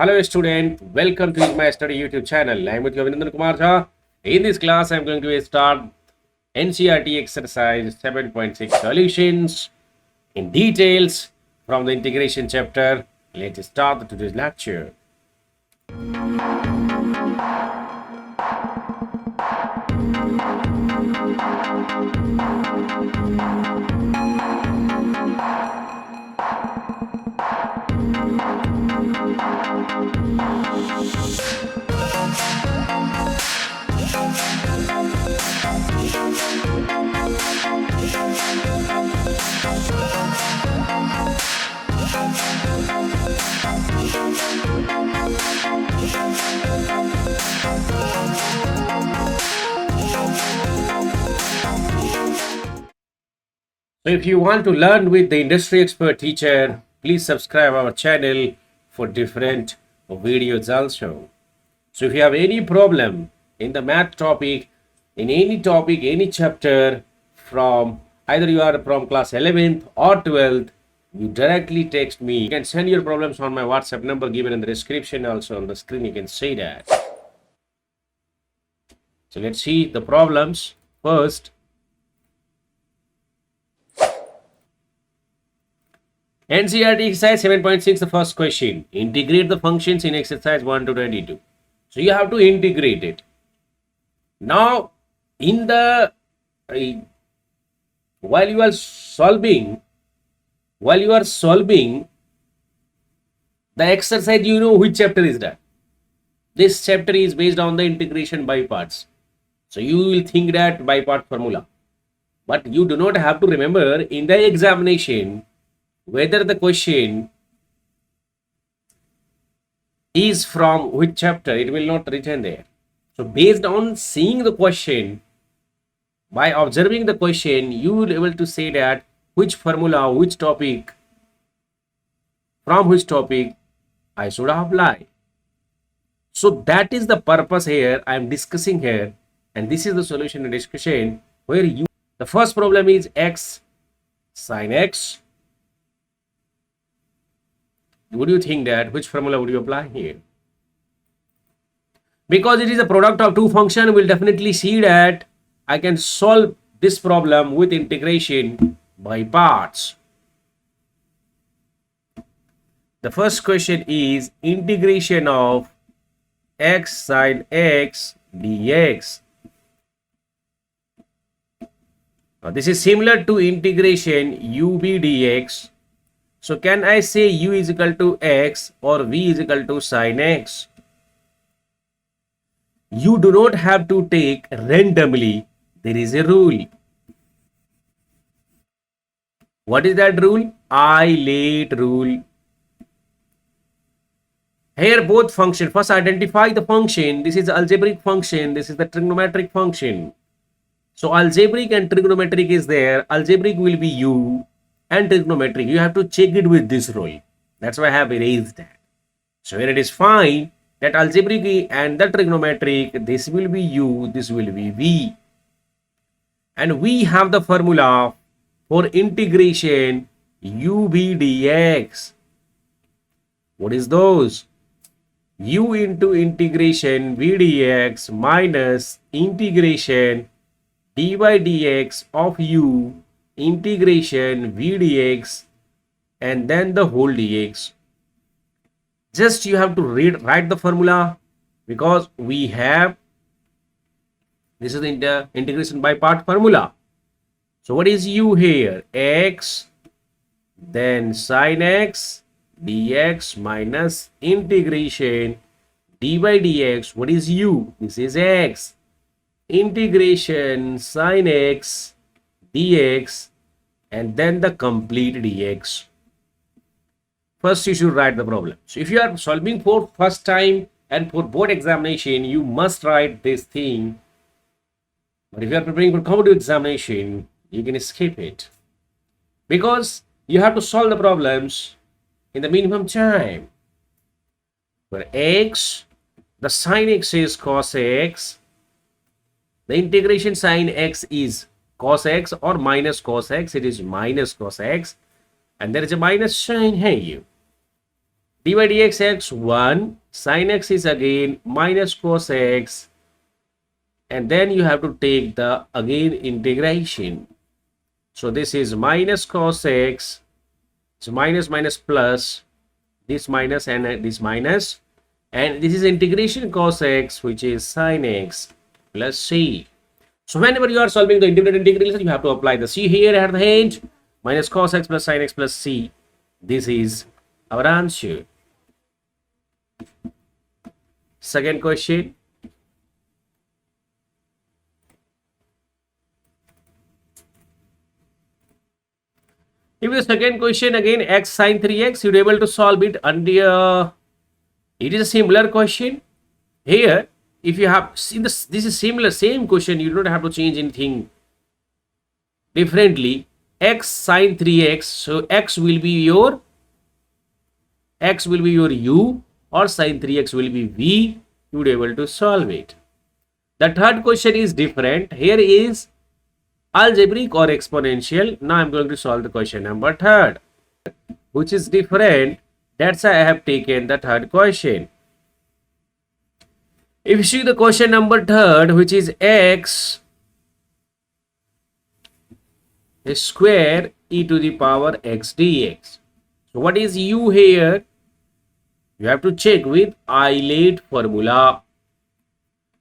Hello student, welcome to EaseMyStudy YouTube channel. I am with you Abhinandan Kumar Jha. In this class, I am going to start NCERT Exercise 7.6 Solutions in details from the integration chapter. Let's start today's lecture. So if you want to learn with the industry expert teacher, please subscribe our channel for different videos also. So if you have any problem in the math topic, in any topic, any chapter from either you are from class 11th or 12th, you directly text me. You can send your problems on my WhatsApp number given in the description also on the screen. You can see that. So let's see the problems first. NCERT exercise 7.6, the first question. Integrate the functions in exercise 1 to 22. So you have to integrate it. Now, in the while you are solving the exercise, you know which chapter is that. This chapter is based on the integration by parts. So you will think that by part formula. But you do not have to remember in the examination whether the question is from which chapter. It will not written there. So based on seeing the question, by observing the question, you will be able to say that which formula, which topic, from which topic I should apply. So that is the purpose here I am discussing here, and this is the solution and discussion where the first problem is x sin x. Would you think that which formula would you apply here? Because it is a product of two functions, we'll definitely see that I can solve this problem with integration by parts. The first question is integration of x sin x dx. Now this is similar to integration ub dx. So can I say u is equal to x or v is equal to sin x? You do not have to take randomly. There is a rule. What is that rule? Isolate rule. Here both function. First identify the function. This is algebraic function. This is the trigonometric function. So algebraic and trigonometric is there. Algebraic will be u. And trigonometric, you have to check it with this rule. That's why I have erased that. So here it is fine that algebraic and the trigonometric, this will be u, this will be v. And we have the formula for integration ub dx. What is those? U into integration v dx minus integration dy dx of u integration v dx and then the whole dx. Just you have to write the formula because we have this is the integration by part formula. So what is u here? X then sin x dx minus integration dy dx. What is u? This is x. Integration sin x dx and then the complete dx. First you should write the problem. So if you are solving for first time and for board examination, you must write this thing. But if you are preparing for competitive examination, you can skip it. Because you have to solve the problems in the minimum time. For x, the sin x is cos x. The integration sin x is cos x or minus cos x. It is minus cos x. And there is a minus sign here. dy dx x 1, sin x is again minus cos x, and then you have to take the again integration. So this is minus cos x, so minus minus plus, this minus and this minus, and this is integration cos x, which is sin x plus c. So whenever you are solving the integrated integration, you have to apply the c here at the end, minus cos x plus sin x plus c. This is our answer. Second question. If the second question again x sin 3x, you're able to solve it under. It is a similar question. Here, if you have seen this is similar, same question, you don't have to change anything differently. X sin 3x, so x will be your u, or sin 3x will be v. You would be able to solve it. The third question is different. Here is algebraic or exponential. Now I'm going to solve the question number third, which is different. That's why I have taken the third question. If you see the question number third, which is x square e to the power x dx. So what is u here? You have to check with Euler formula.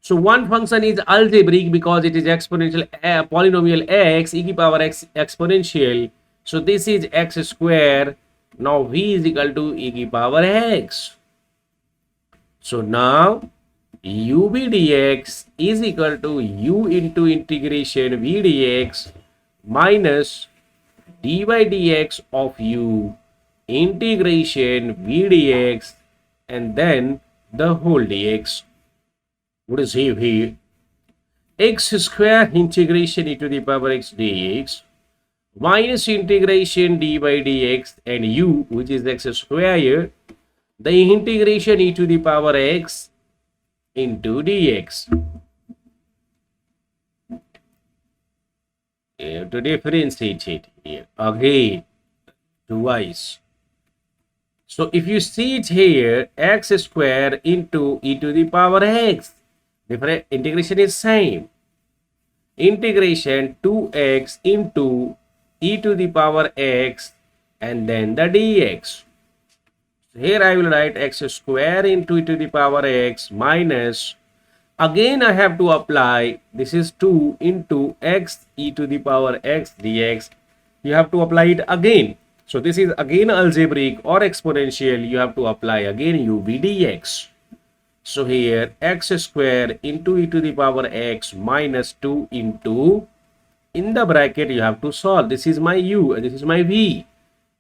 So one function is algebraic because it is exponential, polynomial x e to the power x exponential. So this is x square. Now v is equal to e to the power x. So now ub dx is equal to u into integration v dx minus dy dx of u integration v dx, and then the whole dx. What is here? X square integration e to the power x dx minus integration dy dx, and u, which is x square, the integration e to the power x into dx. You have to differentiate it here again twice. So if you see it here, x square into e to the power x, different integration is same. Integration 2x into e to the power x, and then the dx. So here I will write x square into e to the power x minus, again I have to apply, this is 2 into x e to the power x dx. You have to apply it again. So this is again algebraic or exponential. You have to apply again ub dx. So here x square into e to the power x minus 2 into, in the bracket you have to solve. This is my u and this is my v.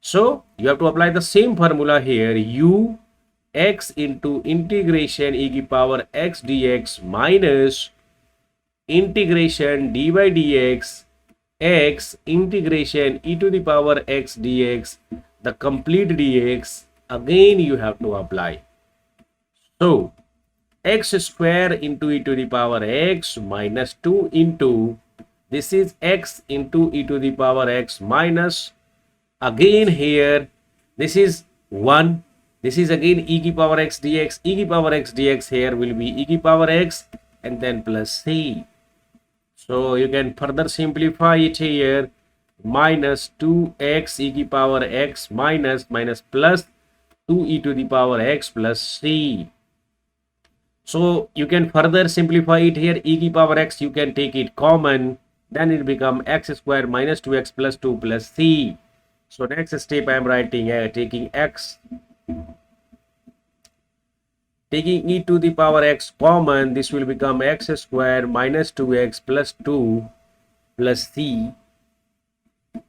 So you have to apply the same formula here, u x into integration e to the power x dx minus integration dy dx x integration e to the power x dx, the complete dx, again you have to apply. So x square into e to the power x minus 2 into, this is x into e to the power x minus, again here this is 1, this is again e to the power x dx, e to the power x dx here will be e to the power x and then plus c. So you can further simplify it here, minus 2x e to the power x minus plus 2 e to the power x plus c. So you can further simplify it here, e to the power x you can take it common, then it become x square minus 2x plus 2 plus c. So next step I am writing taking e to the power x common, this will become x square minus 2x plus 2 plus c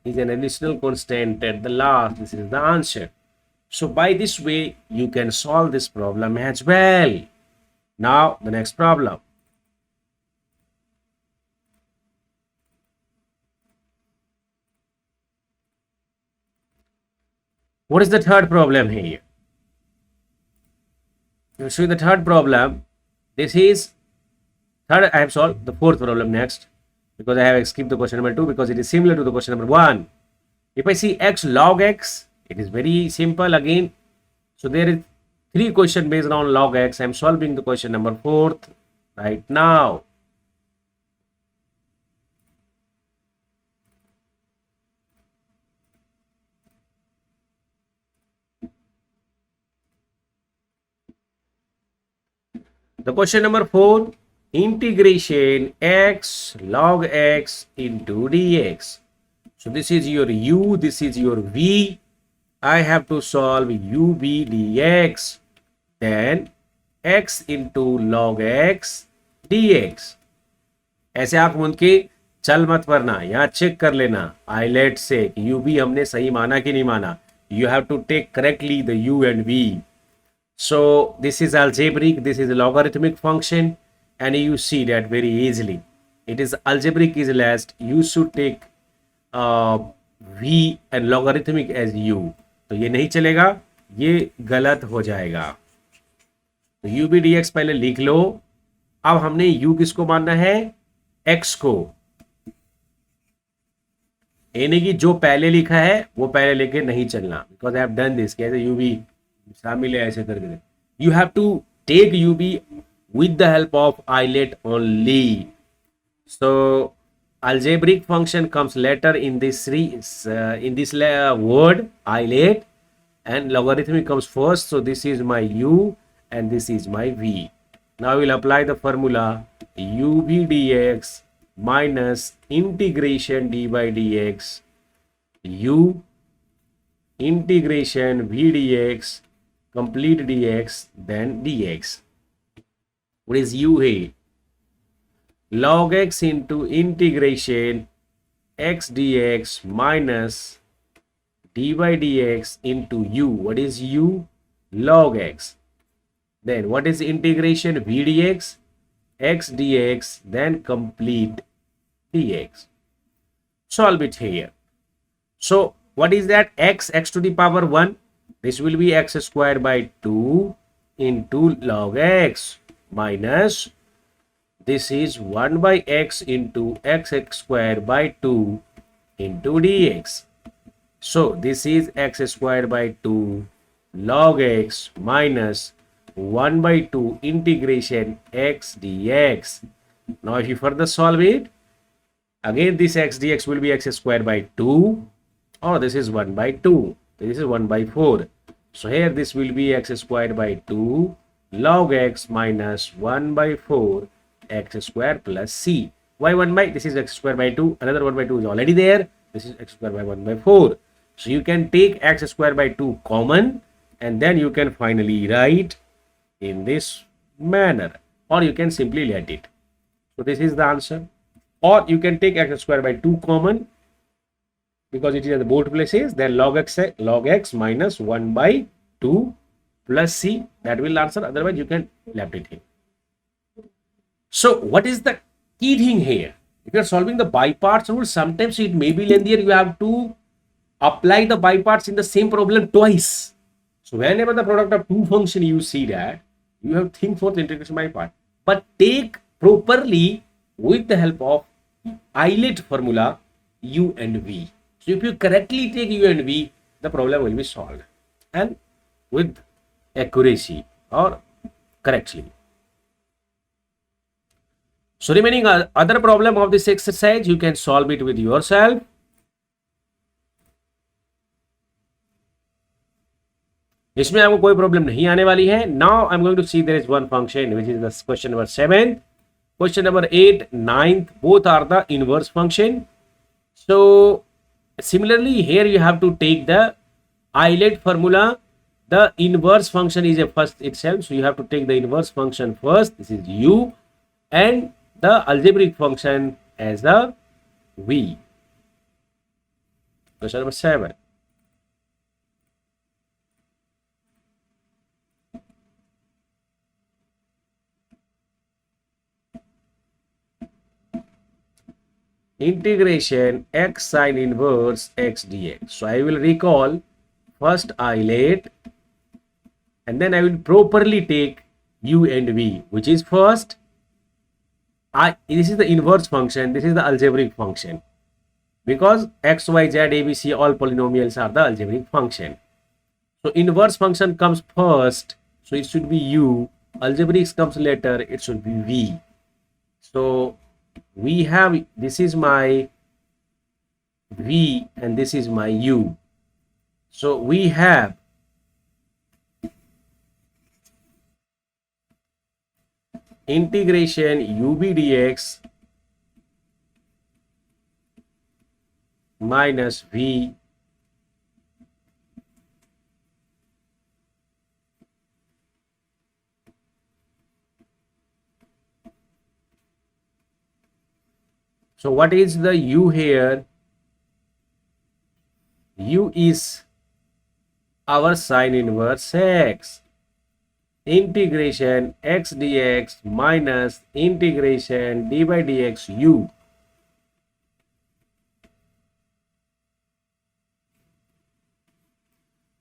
is an additional constant at the last. This is the answer. So by this way you can solve this problem as well. Now the next problem. What is the third problem here? You see the third problem. This is third. I have solved the fourth problem next, because I have skipped the question number 2 because it is similar to the question number 1. If I see x log x, it is very simple again. So there is 3 questions based on log x. I am solving the question number 4th right now. The question number 4, integration x log x into dx. So this is your u, this is your v. I have to solve u v dx, then x into log x dx. ऐसे आप मूंद के चल मत वरना, यहाँ check कर लेना आईलेट से कि u v हमने सही माना कि नहीं माना. You have to take correctly the u and v. So this is algebraic, this is a logarithmic function, and you see that very easily. It is algebraic is last. You should take v and logarithmic as u. तो ये नहीं चलेगा, ये गलत हो जाएगा. तो u v dx पहले लिख लो. अब हमने u किसको मानना है? x को. यानी कि जो पहले लिखा है वो पहले लेके नहीं चलना. Because I have done this. कैसे u v शामिल है ऐसे करके. You have to take u v with the help of eyelet only. So algebraic function comes later in this word eyelet, and logarithmic comes first. So this is my u and this is my v. Now we'll apply the formula u v dx minus integration d by dx u integration v dx complete dx then dx. What is u here? Log x into integration x dx minus d by dx into u. What is u? Log x. Then what is integration v dx? X dx then complete dx. Solve it here. So what is that? X to the power 1. This will be x squared by 2 into log x minus this is 1 by x into x squared by 2 into dx. So this is x squared by 2 log x minus 1 by 2 integration x dx. Now if you further solve it, again this x dx will be x squared by 2, or this is 1 by 2. This is 1 by 4. So here this will be x squared by 2 log x minus 1 by 4 x squared plus c. Why 1 by? This is x squared by 2. Another 1 by 2 is already there. This is x squared by 1 by 4. So you can take x squared by 2 common, and then you can finally write in this manner, or you can simply let it. So this is the answer. Or you can take x squared by 2 common, because it is at the both places, then log x minus 1 by 2 plus c. That will answer. Otherwise you can left it here. So what is the key thing here? If you are solving the by parts rule, sometimes it may be lengthier. You have to apply the by parts in the same problem twice. So whenever the product of two function you see that, you have to think for the integration by part, but take properly with the help of eyelet formula u and v. So if you correctly take u and v, the problem will be solved, and with accuracy or correctly. So remaining other problem of this exercise, you can solve it with yourself. इसमें आपको कोई problem नहीं आने वाली है. Now I'm going to see there is one function which is the question number 7. Question number 8, 9th, both are the inverse function. So similarly here you have to take the eyelet formula. The inverse function is a first itself, so you have to take the inverse function first. This is u, and the algebraic function as the v. Question number 7. Integration x sine inverse x dx. So I will recall first eyelet, and then I will properly take u and v, which is first. This is the inverse function, this is the algebraic function, because x, y, z, a, b, c all polynomials are the algebraic function. So inverse function comes first, so it should be u. Algebraic comes later, it should be v. So we have, this is my v and this is my u. So we have integration ub dx minus v So what is the u here? U is our sine inverse x. Integration x dx minus integration d by dx u.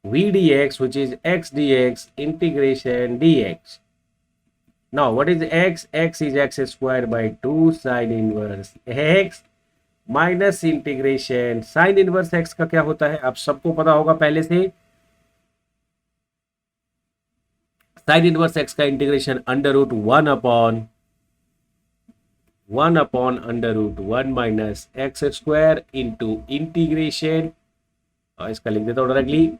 V dx, which is x dx integration dx. Now what is x? X is x squared by 2 sine inverse x minus integration sign inverse x का क्या होता है आप सबको पता होगा पहले से. साइन इनवर्स एक्स का integration under root 1 upon under root 1 minus x square into integration, इसका लिख देता हूं डायरेक्टली,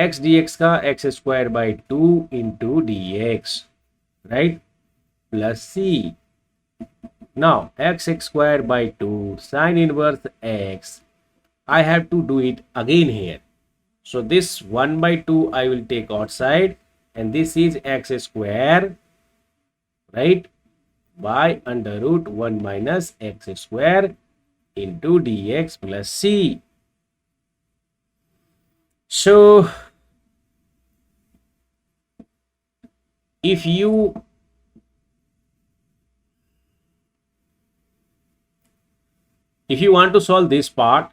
एक्स डी एक्स का x square by 2 into d x, right, plus c. Now x square by 2 sine inverse x, I have to do it again here. So this 1 by 2 I will take outside and this is x square, right, by under root 1 minus x square into dx plus c. So if you want to solve this part,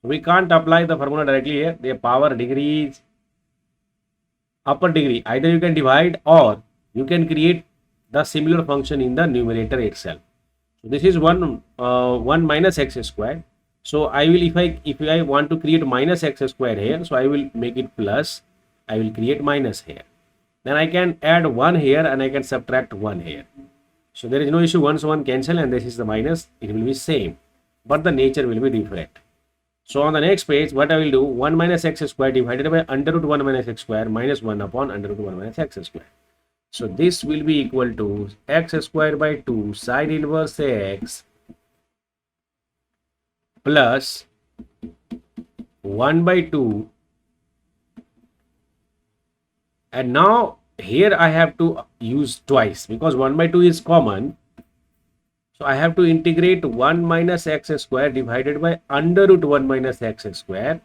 we can't apply the formula directly here. The power degree is upper degree. Either you can divide or you can create the similar function in the numerator itself. So this is 1 minus x square. So I will, if I want to create minus x square here, so I will make it plus. I will create minus here. Then I can add 1 here and I can subtract 1 here. So there is no issue. Once one cancel and this is the minus, it will be same, but the nature will be different. So on the next page, what I will do, 1 minus x square divided by under root 1 minus x square minus 1 upon under root 1 minus x square. So this will be equal to x square by 2 sine inverse x plus 1 by 2. And now here I have to use twice because 1 by 2 is common. So I have to integrate 1 minus x square divided by under root 1 minus x square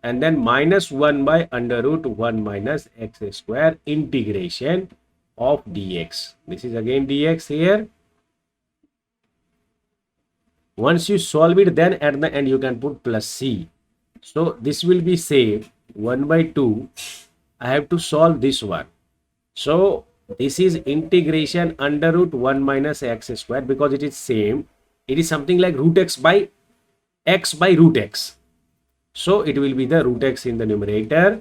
and then minus 1 by under root 1 minus x square integration of dx. This is again dx here. Once you solve it, then at the end you can put plus c. So this will be saved 1 by 2. I have to solve this one. So this is integration under root 1 minus x square because it is same. It is something like root x by root x. So it will be the root x in the numerator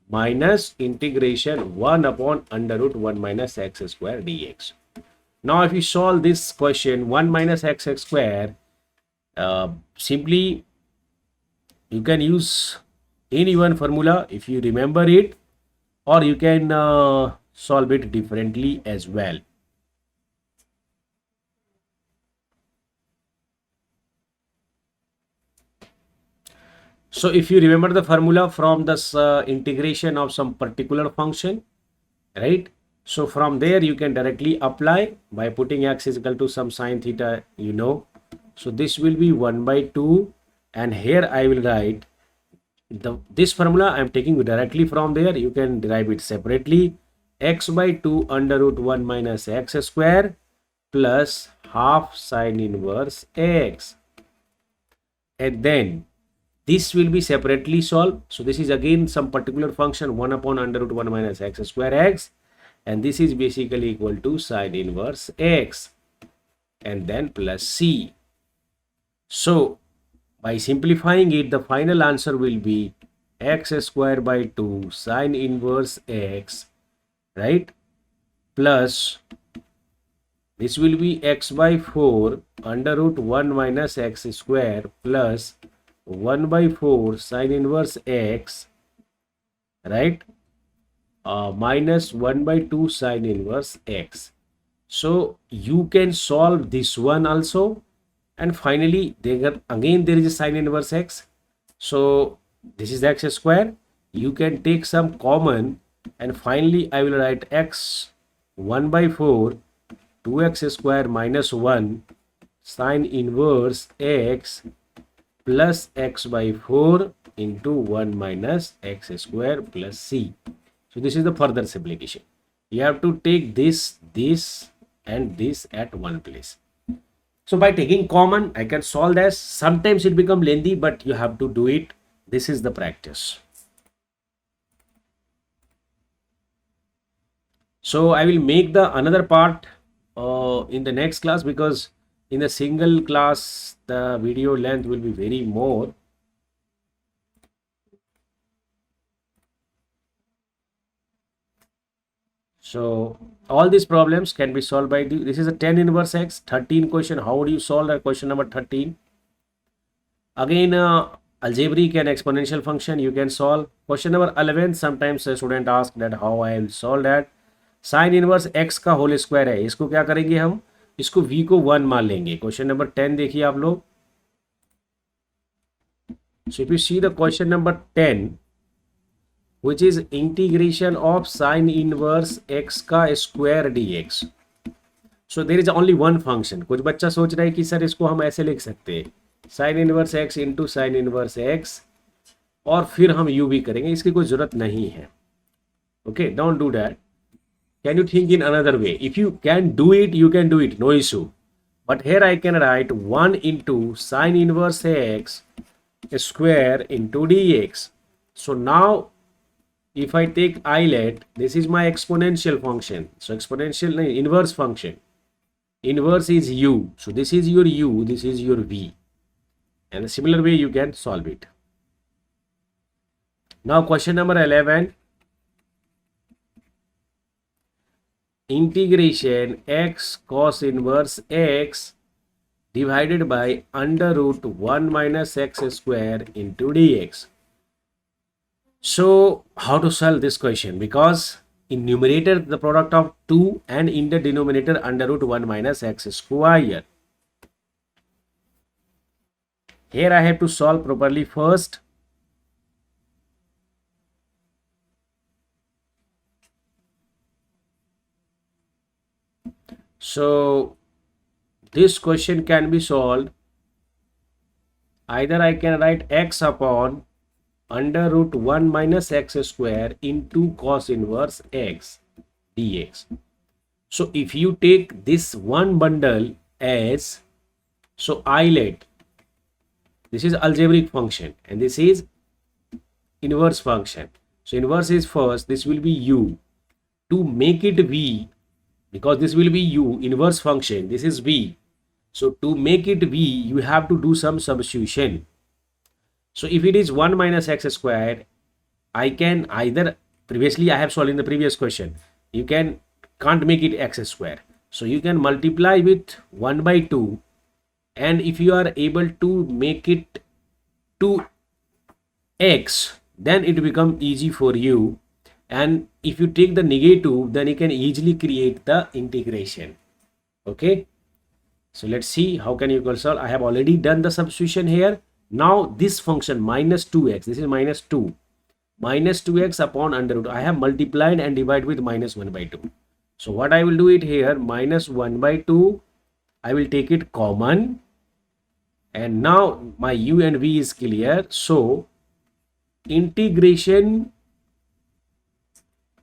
minus integration 1 upon under root 1 minus x square dx. Now if you solve this question 1 minus x square, simply you can use any one formula if you remember it, or you can solve it differently as well. So if you remember the formula from this integration of some particular function, right? So from there you can directly apply by putting x is equal to some sine theta, you know. So this will be 1 by 2 and here I will write this formula I am taking directly from there. You can derive it separately. X by 2 under root 1 minus x square plus half sine inverse x. And then this will be separately solved. So this is again some particular function 1 upon under root 1 minus x square x. And this is basically equal to sine inverse x. And then plus c. So by simplifying it, the final answer will be x square by 2 sine inverse x, right, plus this will be x by 4 under root 1 minus x square plus 1 by 4 sine inverse x, right, minus 1 by 2 sine inverse x. So you can solve this one also, and finally again there is a sine inverse x. So this is x square. You can take some common, and finally I will write x 1 by 4 2x square minus 1 sine inverse x plus x by 4 into 1 minus x square plus c. So this is the further simplification. You have to take this, and this at one place. So by taking common, I can solve this. Sometimes it become lengthy, but you have to do it. This is the practice. So I will make the another part in the next class, because in the single class the video length will be very more. So all these problems can be solved by this is a 10 inverse x 13 question. How do you solve that? Question number 13. Again algebraic and exponential function you can solve. Question number 11, sometimes a student ask that how I will solve that. Sine inverse x का whole square है, इसको क्या करेंगे हम, इसको v को 1 मान लेंगे. क्वेश्चन नंबर 10 देखिए आप लोग. So if you see the question number 10, which is integration of sine inverse x का square dx. So there is only one function. कुछ बच्चा सोच रहा है कि सर इसको हम ऐसे लिख सकते हैं, sine inverse x into sine inverse x, और फिर हम u भी करेंगे. इसकी कोई जरूरत नहीं है. Okay, don't do that. Can you think in another way? If you can do it, you can do it, no issue. But here I can write 1 into sine inverse x square into dx. So now if I take eyelet, this is my exponential function. So exponential inverse function. Inverse is u. So this is your u, this is your v. And a similar way you can solve it. Now question number 11. Integration x cos inverse x divided by under root 1 minus x square into dx. So how to solve this question? Because in numerator the product of 2 and in the denominator under root 1 minus x square. Here I have to solve properly first. So this question can be solved. Either I can write x upon under root 1 minus x square into cos inverse x dx. So if you take this one bundle as, so eyelet, this is algebraic function and this is inverse function. So inverse is first, this will be u. To make it v, because this will be u, inverse function, this is v. So to make it v, you have to do some substitution. So if it is 1 minus x squared, I can either, previously I have solved in the previous question, you can't make it x square. So you can multiply with 1 by 2, and if you are able to make it 2x, then it become easy for you. And if you take the negative, then you can easily create the integration. Okay, so let's see how can you solve. I have already done the substitution here. Now this function minus 2x, this is minus 2, minus 2x upon under root, I have multiplied and divided with minus 1 by 2. So what I will do it here, minus 1 by 2, I will take it common, and now my u and v is clear. So integration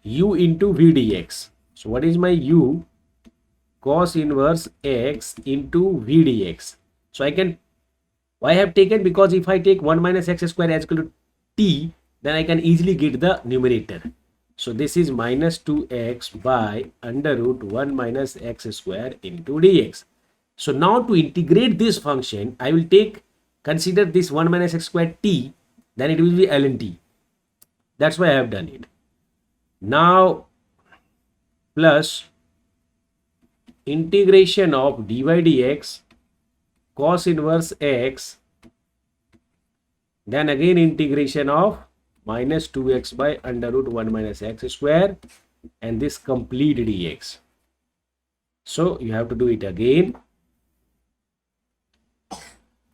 u into v dx. So what is my u? Cos inverse x into v dx. So I can, why I have taken, because if I take 1 minus x square as equal to t, then I can easily get the numerator. So this is minus 2x by under root 1 minus x square into dx. So now to integrate this function, I will consider this 1 minus x squared t, then it will be ln t. That's why I have done it. Now plus integration of dy dx cos inverse x, then again integration of minus 2x by under root 1 minus x square, and this complete dx. So you have to do it again.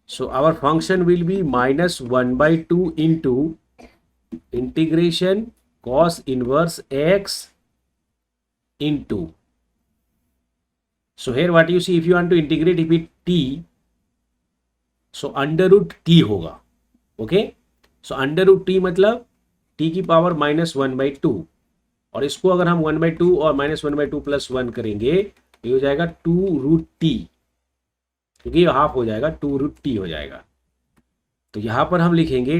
So our function will be minus 1 by 2 into integration cos inverse x into. So here what you see, if you want to integrate if it t, so under root t होगा. Okay, so under root t मतलब t की power -1/2, और इसको अगर हम 1/2 और -1/2 + 1 करेंगे ये हो जाएगा 2√t, क्योंकि ये हाफ हो जाएगा 2√t हो जाएगा. तो यहां पर हम लिखेंगे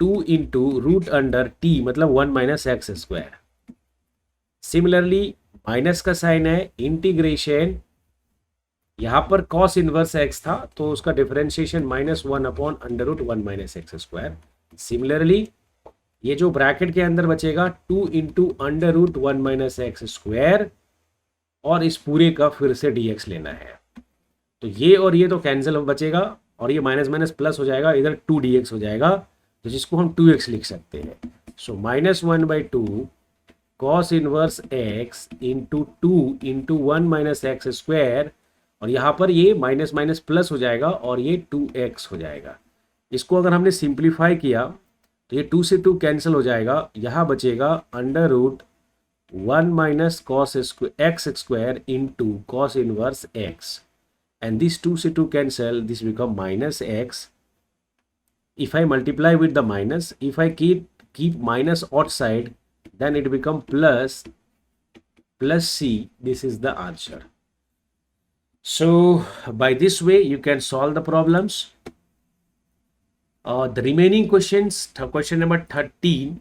2 इंटू रूट अंडर टी मतलब 1 - x स्क्वायर. सिमिलरली माइनस का साइन है, इंटीग्रेशन यहाँ पर cos इनवर्स x था तो उसका डिफरेंशिएशन -1/√1 - x स्क्वायर. सिमिलरली ये जो ब्रैकेट के अंदर बचेगा 2 इंटू √1 - x स्क्वायर, और इस पूरे का फिर से dx लेना है. तो ये और ये तो कैंसिल बचेगा और ये माइनस माइनस प्लस हो जाएगा, इधर 2dx हो जाएगा, तो जिसको हम 2x लिख सकते हैं. सो -1/2 cos inverse x into 2 into 1 - x square, और यहाँ पर ये माइनस माइनस प्लस हो जाएगा और ये 2x हो जाएगा. इसको अगर हमने सिंप्लीफाई किया तो ये 2 से 2 कैंसिल हो जाएगा, यहाँ बचेगा √1 - cos x square into cos inverse x, and this 2 से 2 cancel, this become -x. If I multiply with the minus, if I keep minus outside, then it become plus c. This is the answer. So by this way you can solve the problems. The remaining questions, question number 13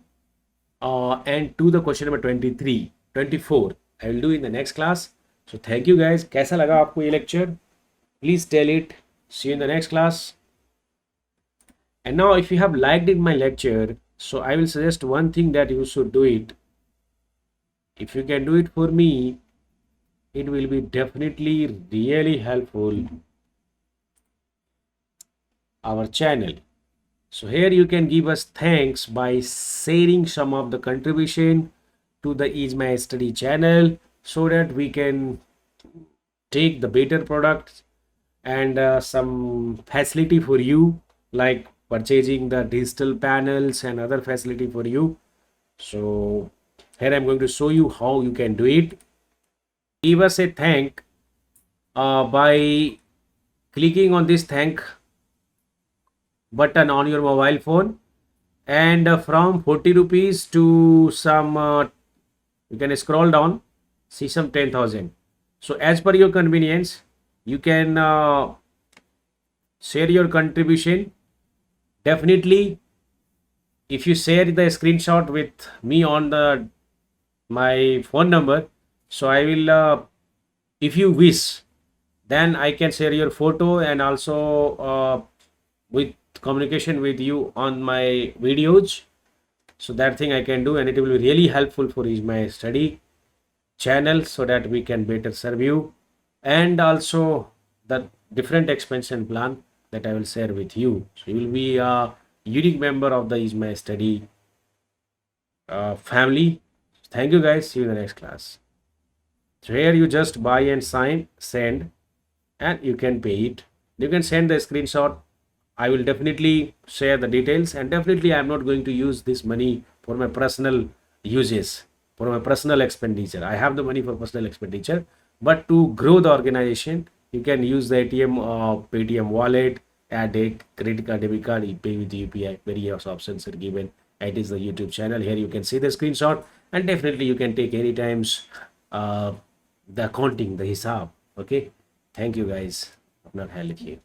and to the question number 23, 24, I will do in the next class. So thank you guys. कैसा लगा आपको ये lecture? Please tell it. See you in the next class. And now if you have liked in my lecture, so I will suggest one thing that you should do it. If you can do it for me, it will be definitely really helpful our channel. So here you can give us thanks by sharing some of the contribution to the EaseMyStudy channel, so that we can take the better products and some facility for you, like purchasing the digital panels and other facility for you. So here I'm going to show you how you can do it. Give us a thank by clicking on this thank button on your mobile phone, and from 40 rupees to some you can scroll down, see some 10,000. So as per your convenience you can share your contribution. Definitely if you share the screenshot with me on my phone number, so I will if you wish, then I can share your photo and also with communication with you on my videos. So that thing I can do, and it will be really helpful for EaseMyStudy channel, so that we can better serve you, and also the different expansion plan that I will share with you. So you will be a unique member of the EaseMyStudy family. Thank you guys. See you in the next class. So here you just buy and send, and you can pay it. You can send the screenshot. I will definitely share the details, and definitely I am not going to use this money for my personal uses, for my personal expenditure. I have the money for personal expenditure, but to grow the organization, you can use the ATM Paytm wallet, add a credit card, debit card, pay with UPI. Various options are given. It is the YouTube channel. Here you can see the screenshot, and definitely you can take any times the accounting, the hisab. Okay, thank you guys. अपना ख्याल रखिए.